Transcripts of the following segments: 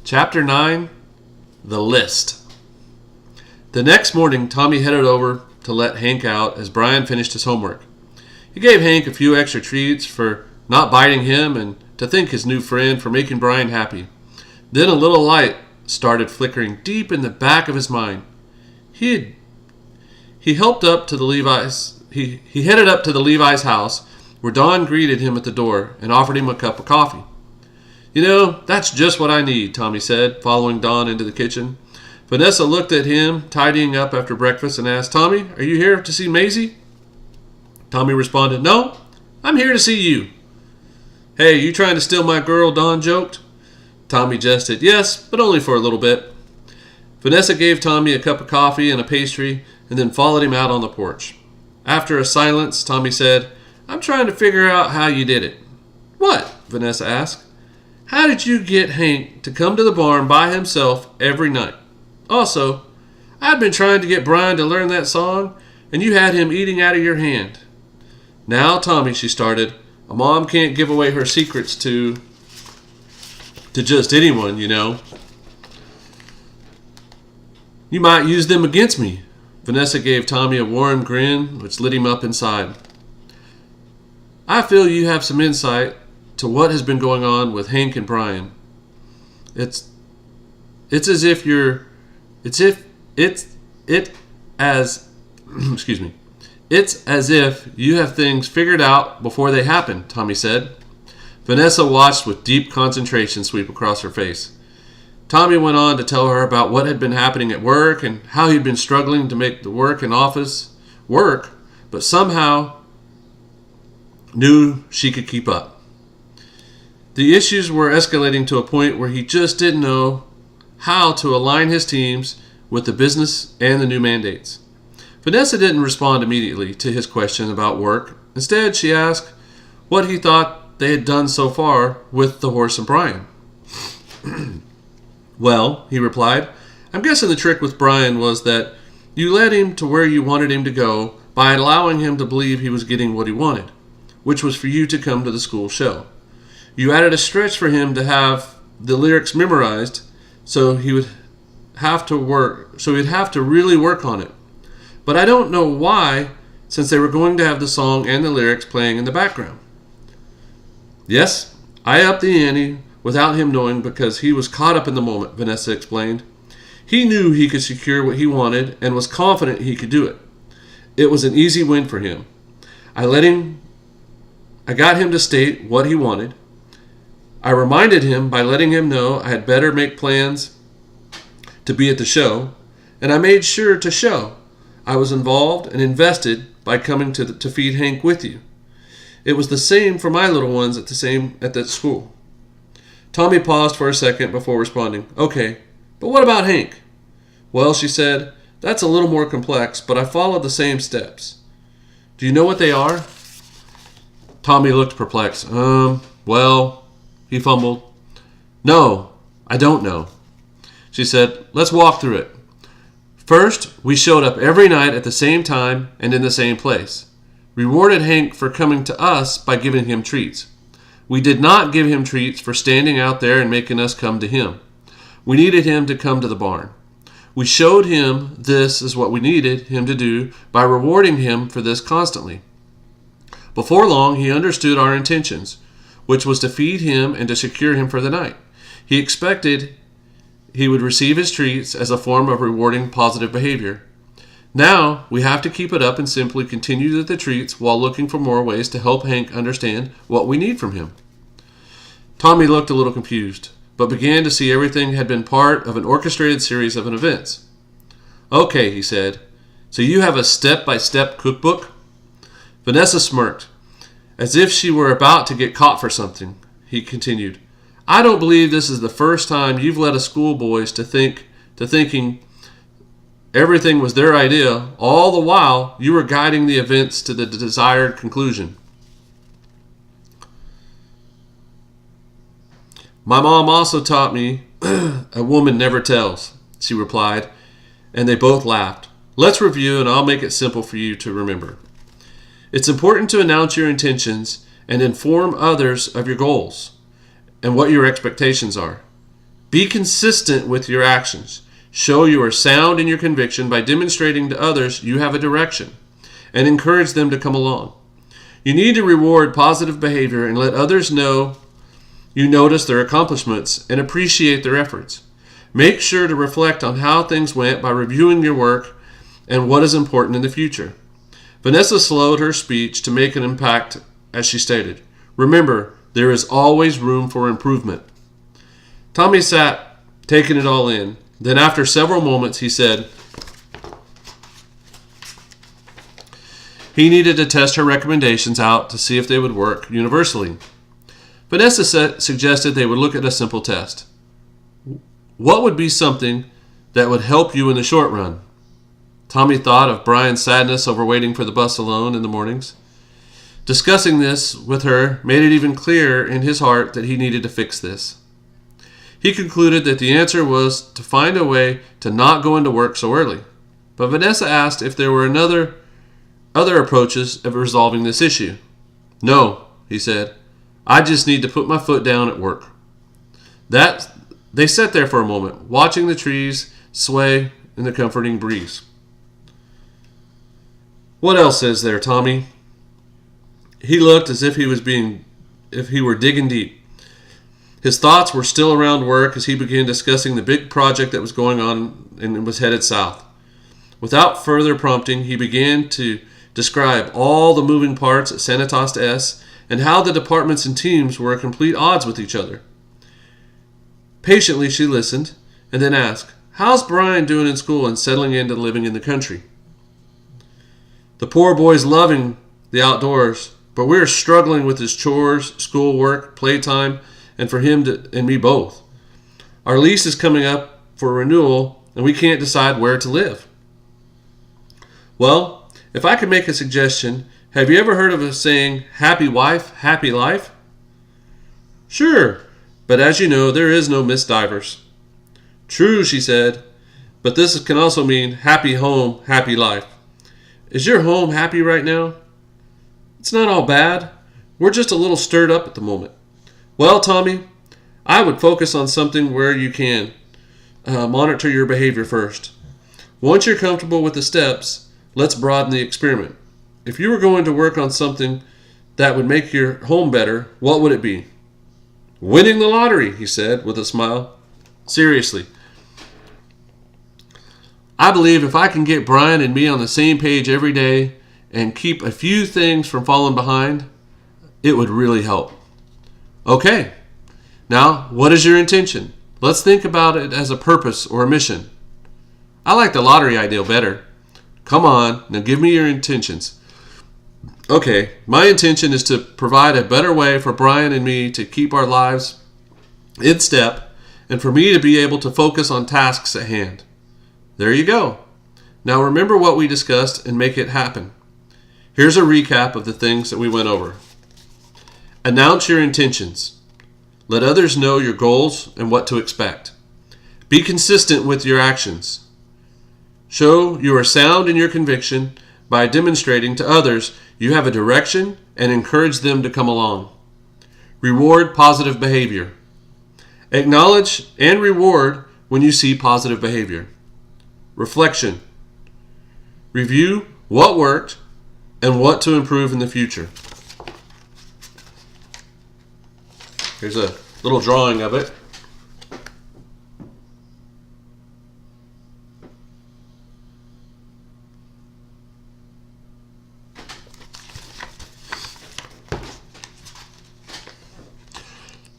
Chapter 9, The List. The next morning, Tommy headed over to let Hank out as Brian finished his homework. He gave Hank a few extra treats for not biting him and to thank his new friend for making Brian happy. Then a little light started flickering deep in the back of his mind. He headed up to the Levi's house, where Don greeted him at the door and offered him a cup of coffee. "You know, that's just what I need," Tommy said, following Don into the kitchen. Vanessa looked at him, tidying up after breakfast, and asked, "Tommy, are you here to see Maisie?" Tommy responded, "No, I'm here to see you." "Hey, you trying to steal my girl?" Don joked. Tommy jested, "Yes, but only for a little bit." Vanessa gave Tommy a cup of coffee and a pastry, and then followed him out on the porch. After a silence, Tommy said, "I'm trying to figure out how you did it." "What?" Vanessa asked. "How did you get Hank to come to the barn by himself every night? Also, I'd been trying to get Brian to learn that song, and you had him eating out of your hand." "Now, Tommy," she started, "a mom can't give away her secrets to just anyone, you know. You might use them against me." Vanessa gave Tommy a warm grin, which lit him up inside. "I feel you have some insight to what has been going on with Hank and Brian. It's as if you have things figured out before they happen," Tommy said. Vanessa watched with deep concentration sweep across her face. Tommy went on to tell her about what had been happening at work and how he'd been struggling to make the work in office work, but somehow knew she could keep up. The issues were escalating to a point where he just didn't know how to align his teams with the business and the new mandates. Vanessa didn't respond immediately to his question about work. Instead, she asked what he thought they had done so far with the horse and Brian. "Well," he replied, "I'm guessing the trick with Brian was that you led him to where you wanted him to go by allowing him to believe he was getting what he wanted, which was for you to come to the school show. You added a stretch for him to have the lyrics memorized, so he'd have to really work on it. But I don't know why, since they were going to have the song and the lyrics playing in the background." "Yes, I upped the ante without him knowing because he was caught up in the moment," Vanessa explained. "He knew he could secure what he wanted and was confident he could do it. It was an easy win for him. I got him to state what he wanted. I reminded him by letting him know I had better make plans to be at the show, and I made sure to show I was involved and invested by coming to feed Hank with you. It was the same for my little ones at that school." Tommy paused for a second before responding, "Okay, but what about Hank?" "Well," she said, "that's a little more complex, but I followed the same steps." "Do you know what they are?" Tommy looked perplexed. Well, he fumbled. "No, I don't know." She said, "Let's walk through it. First, we showed up every night at the same time and in the same place. Rewarded Hank for coming to us by giving him treats. We did not give him treats for standing out there and making us come to him. We needed him to come to the barn. We showed him this is what we needed him to do by rewarding him for this constantly. Before long, he understood our intentions, which was to feed him and to secure him for the night. He expected he would receive his treats as a form of rewarding positive behavior. Now, we have to keep it up and simply continue with the treats while looking for more ways to help Hank understand what we need from him." Tommy looked a little confused, but began to see everything had been part of an orchestrated series of events. "Okay," he said, "so you have a step-by-step cookbook?" Vanessa smirked, as if she were about to get caught for something. He continued, "I don't believe this is the first time you've led a schoolboys to thinking everything was their idea, all the while you were guiding the events to the desired conclusion." "My mom also taught me a woman never tells," she replied, and they both laughed. "Let's review, and I'll make it simple for you to remember. It's important to announce your intentions and inform others of your goals. and what your expectations are. Be consistent with your actions. Show you are sound in your conviction by demonstrating to others you have a direction, and encourage them to come along. You need to reward positive behavior and let others know you notice their accomplishments and appreciate their efforts. Make sure to reflect on how things went by reviewing your work and what is important in the future. Vanessa slowed her speech to make an impact as she stated, "Remember, there is always room for improvement." Tommy sat, taking it all in. Then after several moments, he said he needed to test her recommendations out to see if they would work universally. Vanessa suggested they would look at a simple test. What would be something that would help you in the short run? Tommy thought of Brian's sadness over waiting for the bus alone in the mornings. Discussing this with her made it even clearer in his heart that he needed to fix this. He concluded that the answer was to find a way to not go into work so early. But Vanessa asked if there were other approaches of resolving this issue. "No," he said. "I just need to put my foot down at work." They sat there for a moment, watching the trees sway in the comforting breeze. "What else is there, Tommy?" He looked as if he were digging deep. His thoughts were still around work as he began discussing the big project that was going on and was headed south. Without further prompting, he began to describe all the moving parts at Sanitas S and how the departments and teams were at complete odds with each other. Patiently she listened and then asked, "How's Brian doing in school and settling into living in the country?" "The poor boy's loving the outdoors, but we're struggling with his chores, schoolwork, playtime, and for him and me both. Our lease is coming up for renewal, and we can't decide where to live." "Well, if I could make a suggestion, have you ever heard of a saying, 'Happy wife, happy life'?" "Sure, but as you know, there is no Miss Divers." "True," she said, "but this can also mean happy home, happy life. Is your home happy right now?" "It's not all bad. We're just a little stirred up at the moment." "Well, Tommy, I would focus on something where you can monitor your behavior first. Once you're comfortable with the steps, let's broaden the experiment. If you were going to work on something that would make your home better, what would it be?" "Winning the lottery," he said with a smile. "Seriously, I believe if I can get Brian and me on the same page every day and keep a few things from falling behind, it would really help." "Okay, now what is your intention? Let's think about it as a purpose or a mission." "I like the lottery idea better." "Come on, now give me your intentions." "Okay, my intention is to provide a better way for Brian and me to keep our lives in step and for me to be able to focus on tasks at hand." "There you go. Now remember what we discussed and make it happen." Here's a recap of the things that we went over. Announce your intentions. Let others know your goals and what to expect. Be consistent with your actions. Show you are sound in your conviction by demonstrating to others you have a direction and encourage them to come along. Reward positive behavior. Acknowledge and reward when you see positive behavior. Reflection. Review what worked and what to improve in the future. Here's a little drawing of it.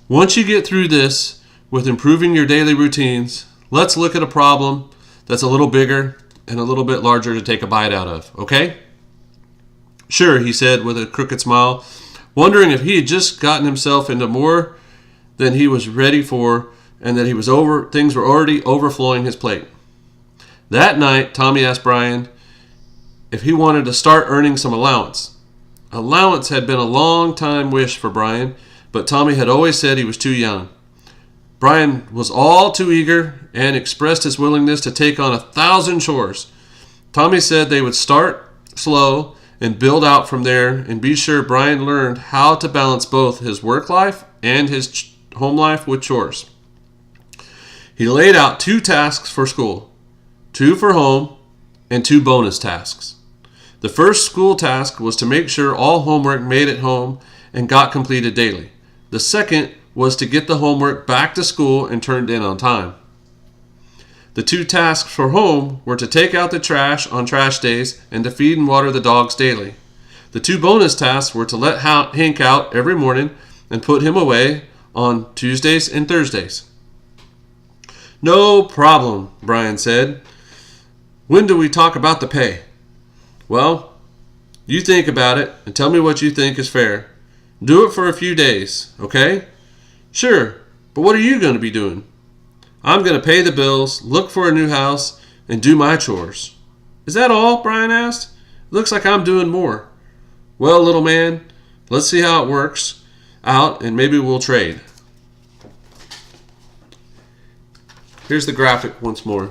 Once you get through this with improving your daily routines, let's look at a problem that's a little bigger and a little bit larger to take a bite out of, okay? "Sure," he said with a crooked smile, wondering if he had just gotten himself into more than he was ready for and that things were already overflowing his plate. That night, Tommy asked Brian if he wanted to start earning some allowance. Allowance had been a long time wish for Brian, but Tommy had always said he was too young. Brian was all too eager and expressed his willingness to take on 1,000 chores. Tommy said they would start slow and build out from there and be sure Brian learned how to balance both his work life and his home life with chores. He laid out 2 tasks for school, 2 for home, and 2 bonus tasks. The first school task was to make sure all homework made it home and got completed daily. The second was to get the homework back to school and turned in on time. The 2 tasks for home were to take out the trash on trash days and to feed and water the dogs daily. The 2 bonus tasks were to let Hank out every morning and put him away on Tuesdays and Thursdays. No problem, Brian said. When do we talk about the pay? Well, you think about it and tell me what you think is fair. Do it for a few days, okay? Sure, but what are you going to be doing? I'm going to pay the bills, look for a new house, and do my chores. Is that all? Brian asked. Looks like I'm doing more. Well, little man, let's see how it works out and maybe we'll trade. Here's the graphic once more.